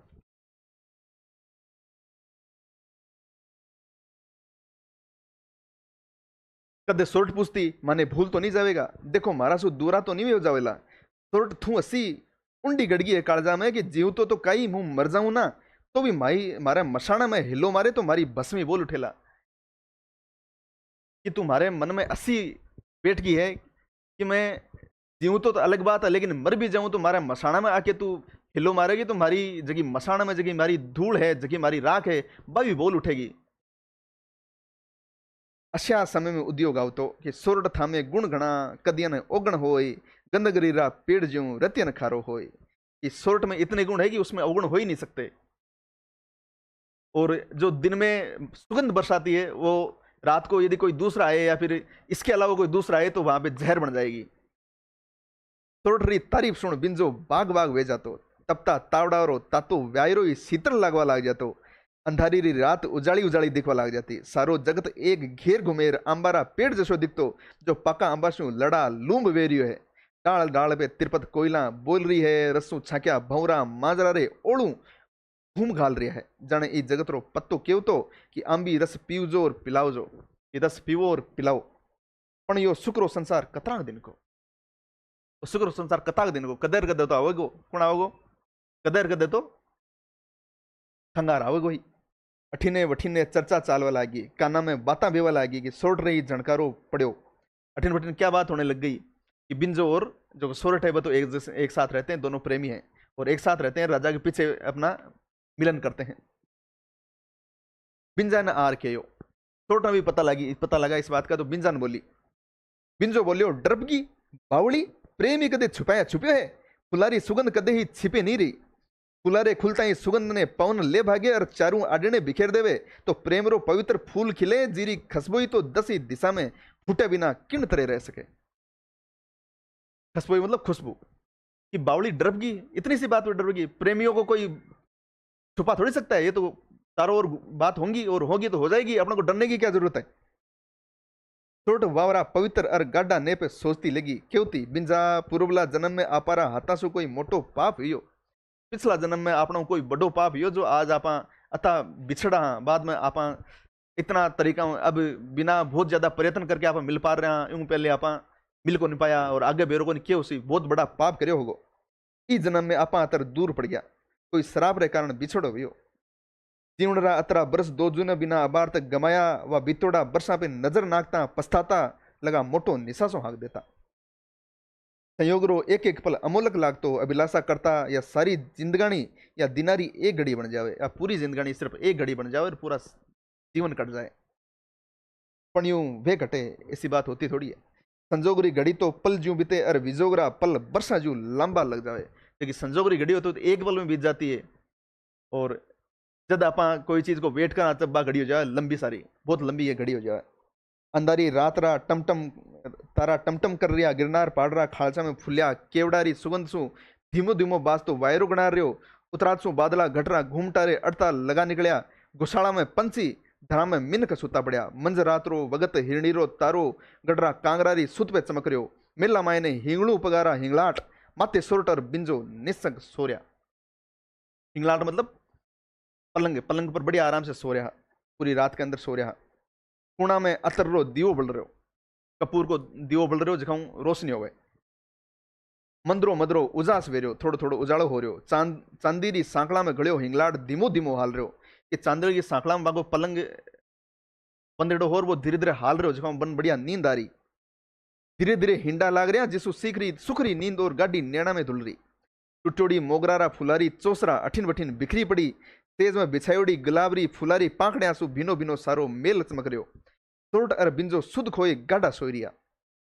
कदे सोरठ पूछती माने भूल तो नहीं जावेगा, देखो मारा सु दूरा तो नहीं हो जावेला। सोरठ थू हसी उंडी गड़गी है कालजा में कि जीव तो कई मुंह मर जाऊं ना तो भी माई मारे मसाणा में हिलो मारे तो मारी भस्मी बोल उठेला। कि तुम्हारे मन में असी बैठ गई है कि मैं जीव तो अलग बात है लेकिन मर भी जाऊं तो मारे मसाणा में आके तू हिलो मारेगी तो मारी जगी मसाणा में जगी मारी धूल है, जगी मारी राख है, भी बोल उठेगी। अशा समय में उद्योग आवतो कि सोरठ थामे गुण घना कदियन ओगण होय, गंदगरीरा पेड़ ज्यों रत्यन खारो होय। कि सोरठ में इतने गुण है कि उसमें अवगुण हो ही नहीं सकते। और जो दिन में सुगंध बरसाती है वो रात को यदि कोई दूसरा आए या फिर इसके अलावा कोई दूसरा आए तो वहां पे जहर बन जाएगी। सोरठरी तारीफ सुन बिंजो बाग बाग वे जातो, तपता तावडारो तातो व्यायरो शीतल लागवा लाग जातो, अंधारी री रात उजाड़ी उजाड़ी दिखवा लाग जाती, सारो जगत एक घेर घुमेर आंबारा पेड़ जैसो दिखतो, जो पका आंबा शू लड़ा लूंब वेरियो है, डाल डाल पे तिरपत कोयला बोल रही है, रस्सू छाक्या भौरा माजरा रे ओळू घूम घाल रहा है, जाने ई जगत रो पत्तो केवतो कि आंबी रस पीवजो और पिलावजो, ये रस पीवो और पिलाओ, पण यो सुकरो संसार कतराक दिन को, सुकरो संसार कताक दिन को कदर कदे तो आवगो, कोण आवगो कदर कदे तो खंगार आवगो ही। अठीने वठीने चर्चा चालवा लागी, काना में बातें बेवा लागी कि सोट रही झणकारो पड़ो, अठीन वठीन क्या बात होने लग गई कि बिंजो और जो सोरठ है वो तो एक साथ रहते हैं, दोनों प्रेमी हैं और एक साथ रहते हैं, राजा के पीछे अपना मिलन करते हैं। बिंजा ने आर के यो सोरठ भी पता लगा इस बात का, तो बिंजा ने बोली, बिंजो बोलियो डरबगी बावड़ी प्रेमी कदे छुपाया छुपे है, फुलारी सुगंध कदे ही छिपे नहीं रही, फुलारे खुलता ही सुगंध ने पवन ले भागे और चारों आडने बिखेर देवे, तो प्रेम रो पवित्र फूल खिले, जीरी खसबोई तो दसी दिशा में फूटे बिना किन तरह रह सके। खसबोई मतलब खुशबू, कि बावली डरबगी, इतनी सी बात पर डरबगी, प्रेमियों को कोई छुपा थोड़ी सकता है, ये तो चारों ओर बात होंगी और होगी तो हो जाएगी, अपने को डरने की क्या जरूरत है। सोट वावरा पवित्र और गाडा ने पे सोचती लगी, क्योंती बिंजा पूर्वला जन्म में आपारा हाथासु कोई मोटो पाप हुयो, पिछला जन्म में आपनो कोई बड़ो पाप हुयो, जो आज आपा अता बिछड़ा बाद में आपा इतना तरीका अब बिना बहुत ज्यादा प्रयत्न करके आप मिल पा रहे हैं, यूं पहले आपा मिल को नहीं पाया और आगे बेरो को नहीं किया, उसी बहुत बड़ा पाप करियो होगो। इस जन्म में आपा अतर दूर पड़ गया, कोई शराब रे कारण बिछड़ो हुयो, जीवनरा अतरा बरस दो जूने बिना अबार तक गमाया, व बीतोड़ा बरसा पे नजर नाकता पछताता लगा मोटो निसासो हाक देता। संयोग रो एक एक पल अमोलक लागतो, अभिलाषा करता या सारी जिंदगानी या दिनारी एक घड़ी बन जावे, या पूरी जिंदगानी सिर्फ एक घड़ी बन जावे और पूरा जीवन कट जाए। पण यूं वे घटे ऐसी बात होती थोड़ी है, संजोगरी घड़ी तो पल ज्यों बीते और विजोगरा पल बरसा ज्यों लंबा लग जावे, क्योंकि संजोगरी घड़ी होती तो एक पल में बीत जाती है, और जब आप कोई चीज को वेट करना तब घड़ी हो जाए लंबी सारी, बहुत लंबी ये घड़ी हो जाए। अंधारी रात रा टमटम तारा टमटम कर रिया, गिरनार पाड़ रहा खालसा में फुलिया, केवडारी सुगंध सु धीमो धीमो बास तो वायरो गणा रह्यो, उतरात सु बादला घटरा घूमटा रे अड़ता लगा निकलिया, घुसाड़ा में पंछी धरा में मिनक सुता पड़िया, मंज रातरो वगत हिरणीरो तारो गडरा कांगरारी सुत पे चमक रह्यो, मेला माए ने हिंगलू पगारा हिंगलाट, माते सोरटर बिंजो निसंग सोरिया। हिंगलाट मतलब पलंग, पलंग पर बड़ी आराम से सो रहा, पूरी रात के अंदर सो रहा। कुणा में अतर रो दियो बल रहो, कपूर को दियो बल रहो जखाऊं रोशनी हो गए, मंदरो मदरो उजास वेरियो, थोड़ो थोड़ो उजाड़ो हो रहो, चांदीरी सांकड़ा में गड़ियो हिंगलाट धीमो धीमो हाल रहो, कि चांदीरी की सांकड़ा में बागो पलंग पंदेड़ो होर वो धीरे धीरे हाल रहो, जखाऊं बन बढ़िया नींद आ रही, धीरे धीरे हिंडा लाग रहा, जिसु सीखरी सुखरी नींद और गाड़ी नेणा में धुल रही, टुटोड़ी मोगरारा फुलारी चोसरा अठिन बठिन बिखरी पड़ी, तेज में बिछायोड़ी गुलाबरी फुलारी पाखड़े आंसू भीनो भीनो सारो मेल चमक रह्यो, सोरठ अर बिंजो सुध खोए गाढ़ा सोई रिया।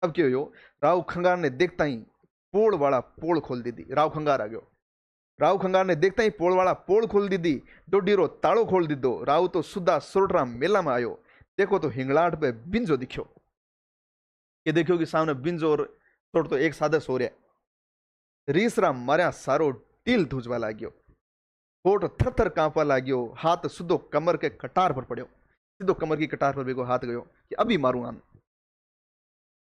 अब क्यों यो राव खंगार ने देखता ही पोल वाला पोल खोल दी दी, राव खंगार आ गयो, राव खंगार ने देखता ही पोल वाला पोल खोल दी दी, डोडीरो ताड़ो खोल दी दो, राव तो सुधा सोरठरा मेला में आयो, देखो तो हिंगलाट पे बिंजो दिखो, ये देखो कि सामने बिंजो और सोरठ तो एक साथ सो रहा, रीसरा मार्या सारो टील धूजवा लाग्यो, होठ थर थर कांपवा लाग्यो, हाथ सीधो कमर के कटार पर पड़ो, सीधो कमर की कटार पर बेगो हाथ गयो कि अभी मारूंगा।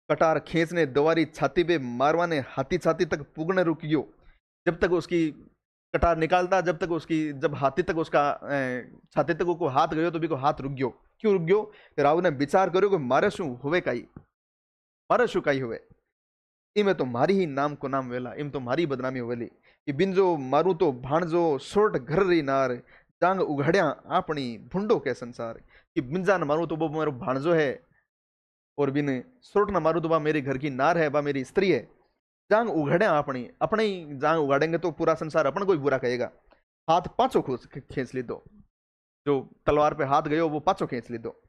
कटार खींचने दवारी छाती पे मारवाने हाथी छाती तक पुगने रुक गयो, जब तक उसकी कटार निकालता, जब तक उसकी जब हाथी तक उसका छाती तक को हाथ गयो तो भी को हाथ रुक गयो। क्यों रुक गयो? राव ने विचार करो कि मारे शू हुए काई, मारे शू काई हुए, इमे तो मारी ही नाम को नाम वेला, इम तो मारी बदनामी होवेली कि बिंजो मारू तो भाणजो सोट घर री नार, जांग उघाड़िया आपनी भुंडो के संसार, कि बिंजा न मारू तो वो मेरा भाणजो है और बिन सोट न मारू तो बा मेरी घर की नार है, बा मेरी स्त्री है, जांग उघाड़े अपनी, अपने ही जांग उगाड़ेंगे तो पूरा संसार अपन को ही बुरा कहेगा। हाथ पाछो खींच ली दो, जो तलवार पे हाथ गयो वो पाछो खींच ली दो।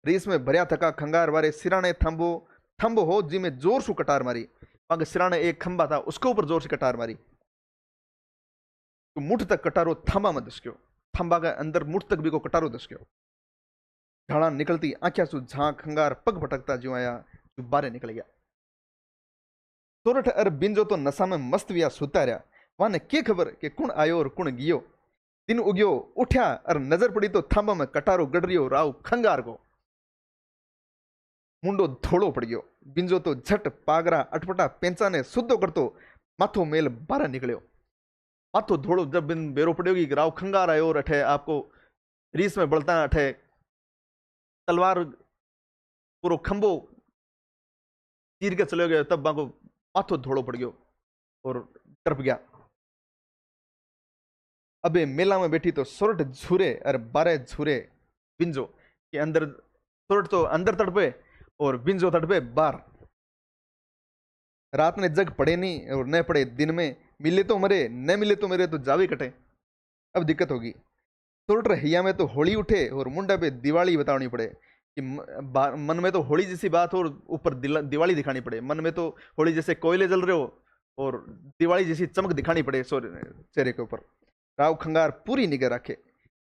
रीस में भरिया थका खंगार वारे सिराने थंबो थंबो हो जी में जोर से कटार मारी, वहां सिराने एक खंबा था उसके ऊपर जोर से कटार मारी, तो मुठ तक कटारो थंबा में दसक्यो, थंबा के अंदर मुठ तक भी को कटारो दसक्यो। झाड़ा निकलती आंख्या सु झांक खंगार पग भटकता जो आया जो बारे निकल गया। सोरठ अर बिंजो तो नशा में मस्त विया सुता रहा। वाने के खबर के कुण आयो और कुण गियो। दिन उग्यो उठ्या और नजर पड़ी तो थांबा में कटारो गडरियो राव खंगार को। मुंडो धोड़ो पड़ गयो। बिंजो तो झट पागरा अटपटा पेंचा ने सुद्धो करतो माथो मेल बारह निकलियो। माथो धोड़ो जब बिन बेरो पड़ेगी राव खंगार आयो और अठे आपको रीस में बलता अठे तलवार पूरो खंबो चीर के चले गए। तब बाको माथो धोड़ो पड़ गयो और टरप गया। अबे मेला में बैठी तो सोरठ झूरे और बारह झूरे बिंजो के अंदर। सोरठ तो अंदर तड़पे और बिंजो तड़पे बाहर। रात ने जग पड़े नहीं और न पड़े दिन में। मिले तो मरे न मिले तो मेरे तो जावे कटे। अब दिक्कत होगी। सोरठ हिया में तो होली उठे और मुंडा पे दिवाली बतानी पड़े कि मन में तो होली जैसी बात हो और ऊपर दिवाली दिखानी पड़े। मन में तो होली जैसे कोयले जल रहे हो और दिवाली जैसी चमक दिखानी पड़े चेहरे के ऊपर। राव खंगार पूरी निगाह रखे।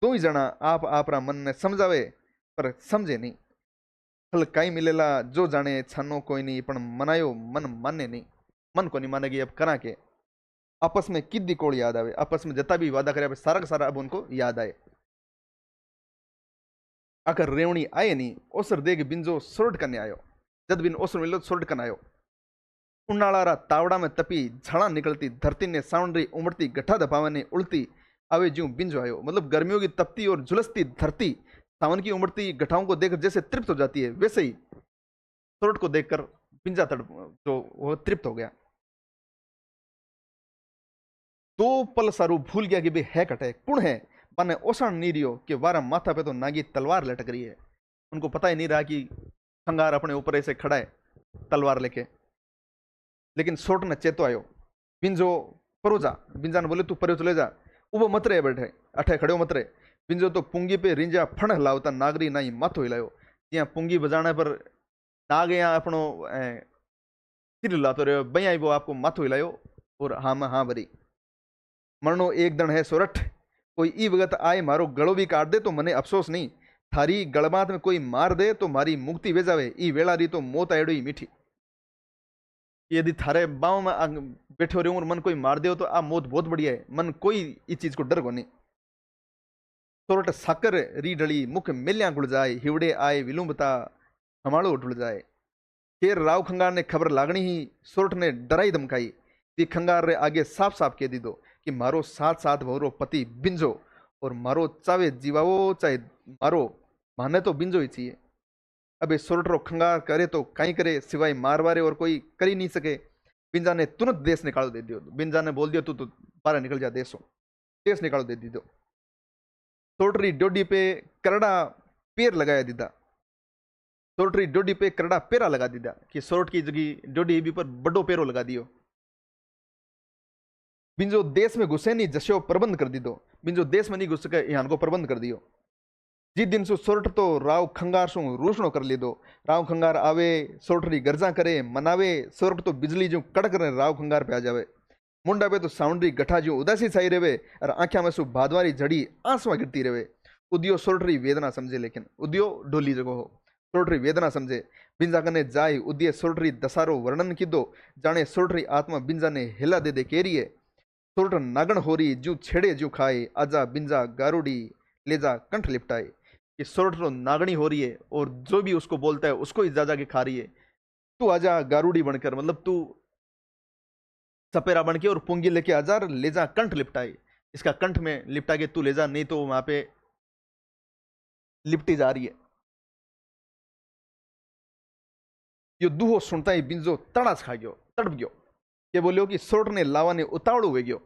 दो ही जना आप आपरा मन ने समझावे पर समझे नहीं। फल कई मिलेला जो जाने छानो कोई नहीं पण मनायो मन माने नहीं। मन को नहीं मानेगी अब करा के। आपस में किद्दी कोल याद आवे। आपस में जता भी वादा करे सारा का सारा अब उनको याद आए। आकर रेवणी आए नहीं। ओसर देख बिंजो सोरठ करने आयो। जद बिन ओसर मिलो सोरठ करने आयो। उन्नाळारा तावड़ा में तपी झड़ा निकलती धरती ने सावंडरी उमड़ती गठा दबावने उड़ती आवे ज्यों बिंजो आयो। मतलब गर्मियों की तपती और झुलसती धरती सावन की उमड़ती गठाओं को देखकर जैसे तृप्त हो जाती है, वैसे ही सोरठ को देखकर बिंजा तड़प जो वो तृप्त हो गया। दो पल सारू भूल गया कि भाई है कटे कुण है। बने ओसण नहीं रियो कि वारा माथा पे तो नागी तलवार लटक रही है। उनको पता ही नहीं रहा कि खंगार अपने ऊपर ऐसे खड़ा है तलवार लेके। लेकिन सोरठ ने चेतो आयो। बिंजो परो जा। बिंजा ने बोले तू परो चले जा। उबो मत रहे बैठे अठे खड़ो मत रहे। बिंजो तो पुंगी पे रिंजा फण हिलावता नागरी नाई माथो हिलायो। ज्यां पुंगी बजाने पर नाग यहाँ अपनो सिर हिलातो रहो बई वो आपको माथो हिलायो और हाँ में हाँ भरी। मरनो एक दण है सोरठ। कोई ई वगत आए मारो गलो भी काट दे तो मने अफसोस नहीं। थारी गलबात में कोई मार दे तो मारी मुक्ति वे जावे। ई वेला री तो मौत आयड़ी मीठी। यदि थारे बाव में बैठे रहो और मन कोई मार दे तो आ मौत बहुत बढ़िया है। मन कोई इस चीज को डर को नहीं। सोरठ साकर री डली मुख मेल्या गुड़ जाए। हिवड़े आए विलुम्बता हमाड़ो उड़ जाए। फिर राव खंगार ने खबर लागनी ही सोरठ ने डराई धमकाई। ती खंगार रे आगे साफ साफ कह दी दो कि मारो साथ साथ भवरो पति बिंजो और मारो चावे जीवाओ चाहे मारो माने तो बिंजो ही चाहिए। अबे सोरठ रो खंगार करे तो कहीं करे सिवाय मारवारे और कोई कर ही नहीं सके। बिंजा ने तुरंत देश निकालो दे दियो। बिंजा ने बोल दिया तू तो बाहर निकल जा देश निकालो दे दी दो। सोरठ री डोडी पे करड़ा पेर लगाया दीदा। सोरठ री डोडी पे करड़ा पेरा लगा दीदा कि सोरठ की जगह डोडी भी पर बड़ो पेरो लगा दियो। बिंजो देश में घुसे नहीं जस्यो प्रबंध कर दी दो। बिंजो देश में नहीं घुस सके यहाँ को प्रबंध कर दियो। जिस दिन सु सोरठ तो राव खंगार सु रूसणो कर लीधो। राव खंगार आवे सोरठ री गर्जा करे मनावे। सोरठ तो बिजली जो कड़क रहे राव खंगार पे आ जावे। मुंडा पे तो साउंडरी गठा जो उदासी छाई रहे और आंख्या में सु भादवारी झड़ी आंसुआ गिरती रहे। उदियो सोरठ री वेदना समझे। लेकिन उदियो ढोली जगह हो सोरठ री वेदना समझे। बिंजा कने जाय उदिये सोरठ री दसारो वर्णन कीधो। जाने सोरठ री आत्मा बिंजा ने हिला दे दे केरी है। सोरठ नागण होरी जू छेड़े जू खाए आजा बिंजा गारूडी लेजा कंठ लिपटाए। कि सोरठ तो नागणी हो रही है और जो भी उसको बोलता है उसको ही जा जाके खा रही है। तू आजा गारूडी बनकर मतलब तू सपेरा बन के और पुंगी लेके आजा ले जा कंठ लिपटाए। इसका कंठ में लिपटा के तू ले जा नहीं तो वहां पे लिपटी जा रही है। यो दूहो सुनता ही बिंजो तड़ास खा गयो तड़प गयो। के बोलियो कि सोरठ ने लावा ने उतावड़ो वे गयो।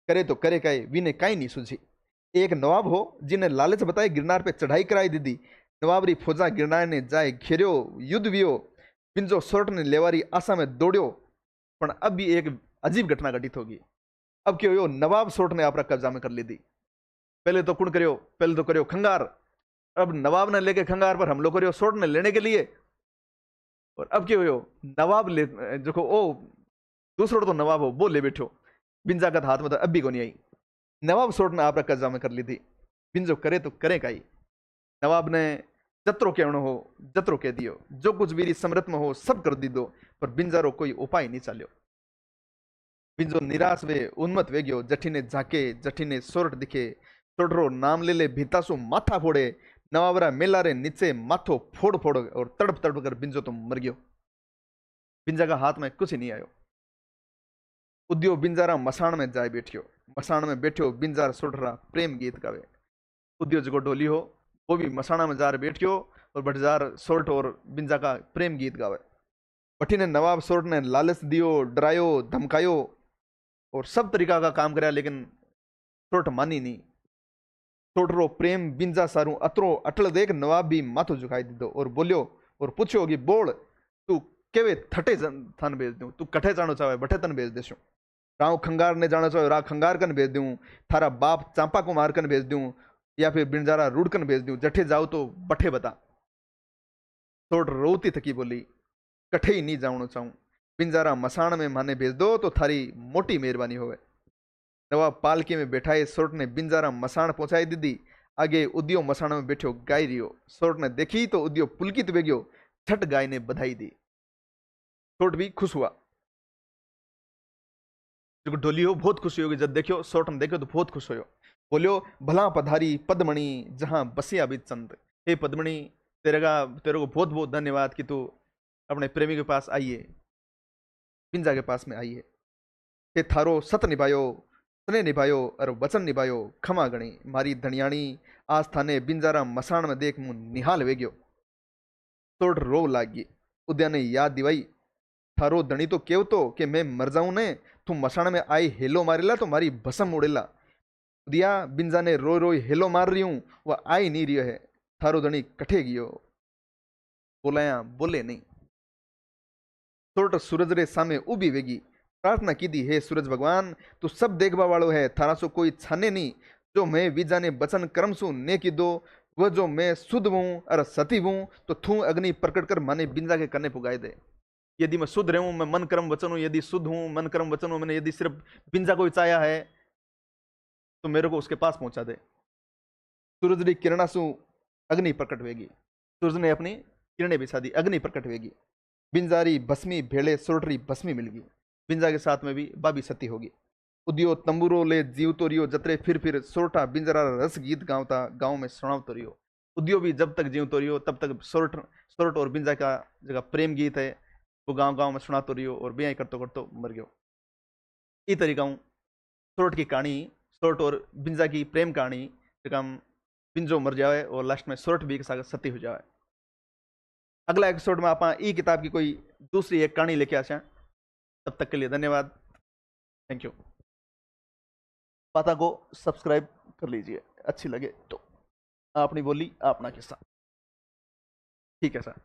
करे तो करे काए वीने काई नहीं सूझी। एक नवाब हो जिन्हें लालच बताए गिरनार पे चढ़ाई कराई दीदी। नवाब री फौजा गिरनार ने जाए घेरियो युद्ध वियो। बिंजो सोरठ ने लेवारी आशा में दौड़ियो। पर अब भी एक अजीब घटना घटित होगी। अब क्यों यो नवाब सोरठ ने आपरा कब्जा में कर ली थी। पहले तो कुण करियो पहले तो करियो खंगार। अब नवाब ने लेके खंगार पर हमलो करियो सोरठ ने लेने के लिए। और अब क्यों यो नवाब ले जो ओ दूसरो तो नवाब हो वो ले बैठो। बिंजा का हाथ में तो अब भी को नहीं आई। नवाब सोरठ ने आपरा कब्जा में कर ली थी। बिंजो करे तो करे काई। नवाब ने जत्रो कहणो हो जत्रो कह दियो, जो कुछ वीरी समृत में हो सब कर दीदो, पर बिंजारो कोई उपाय नहीं चाल्यो। बिंजो निराश वे उन्मत वे गयो, जठीने झाके जठीने सोरठ दिखे, सोडरो नाम ले ले भीतासु माथा फोड़े, नवावरा मेला रे नीचे माथो फोड़ फोड़ और तड़प तड़प कर बिंजो तो मर गयो। बिंजा का हाथ में कुछ ही नहीं आयो। उद्यो बिंजारा मसाण में जाए बैठियो, मसाण में बैठियो बिंजार सोडरा प्रेम गीत गावे। उद्यो जगो डोली हो वो भी मसाणा में जार बैठियो और बटजार सोर्ट और बिंजा का प्रेम गीत गावे। बठी ने नवाब सोर्ट ने लालच दियो, डरायो, धमकायो और सब तरीका का काम कराया, लेकिन सोर्ट मानी नहीं। सोटरो प्रेम बिंजा सारू अतरो अटल देख नवाब भी माथो झुकाई दीदो और बोलियो और पूछो कि बोल तू केवे थटे थन भेज दूं, तू कठे जानो चाहे बठे तन भेज देशो। राव खंगार ने जाना चाहे रा खंगार कन भेज दूं, थारा बाप चांपा को मार कन भेज दूं, या फिर बिंजारा रूड़कन भेज दूं, जठे जाओ तो बठे बता। सोट रोती थकी बोली कठे ही नहीं जावनो चाहूं, बिंजारा मसाण में माने भेज दो तो थारी मोटी मेहरबानी होवे। नवाब पालकी में बैठाए सोट ने बिंजारा मसाण पहुंचाई दीदी। आगे उद्यो मसाण में बैठो गाय रियो। सोट ने देखी तो उद्यो पुलकित वेग्यो, छठ गाय ने बधाई दी। सोट भी खुश हुआ। जो डोली हो बहुत खुशी होगी जब देखियो, सोट ने देखियो तो बहुत खुश हो। बोलियो भला पधारी पद्मणि जहां बसिया भी चंद। हे पद्मणि तेरे को बहुत बहुत धन्यवाद कि तू अपने प्रेमी के पास आई है, बिंजा के पास में आई है। हे थारो सत निभायो, स्नेह निभायो और वचन निभायो, खमा गणी मारी धनियाणी। आज थाने बिंजारा मसाण में देख मुंह निहाल वेग्यो। सोट रो लागी। उद्या ने याद दिवाई, थारो धनी तो केव तो कि मैं मर जाऊं ने, तू मसाण में आई हेलो मारेला तो मारी भसम उड़ेला। दिया बिंजा ने रोई रोई हेलो मार रही हूं, वह आई नहीं रही है। थारो धनी कठे गियो, बोलाया बोले नहीं। सोट सूरज रे सामे उभी वेगी, प्रार्थना की दी, हे सूरज भगवान तू सब देखबा वालो है, थारा सो कोई छाने नहीं। जो मैं विजा ने बचन कर्म सु ने की दो, वह जो मैं शुद्ध हूं और सती हूं, तो थू अग्नि प्रकट कर माने बिंजा के कन्ने पुगाए दे। यदि मैं शुद्ध रहूं, मैं मन कर्म वचन हूं, यदि शुद्ध हूं मन कर्म वचन हूं, मैंने यदि सिर्फ बिंजा को चाया है तो मेरे को उसके पास पहुंचा दे। सूरज की किरणा सु अग्नि प्रकट वेगी। सूरज ने अपनी किरणें बिछा दी, अग्नि प्रकट वेगी। बिंजारी भस्मी भेड़े सोटरी भस्मी मिल गई। बिंजा के साथ में भी बाबी सती होगी। उदियो तंबूरो ले जीव तो रियो, जतरे फिर सोरठा बिंजरा रस गीत गावता गांव में सुनाव तो रियो। उदियो भी जब तक जीव तो रियो तब तक सोरठ सोरठ और बिंजा का जगह प्रेम गीत है वो गांव गांव में सुना तो रियो और ब्याह करतो करतो मर गयो। ई तरीका सोरठ की कहानी, सोरठ और बिंजा की प्रेम कहानी जगह बिंजो मर जाए और लास्ट में सोरठ भी सती हो जाए। अगला एपिसोड में आप ई किताब की कोई दूसरी एक कहानी लेके आशा। तब तक के लिए धन्यवाद, थैंक यू। पाता को सब्सक्राइब कर लीजिए, अच्छी लगे तो। आपनी बोली आपना किस्सा, ठीक है सर।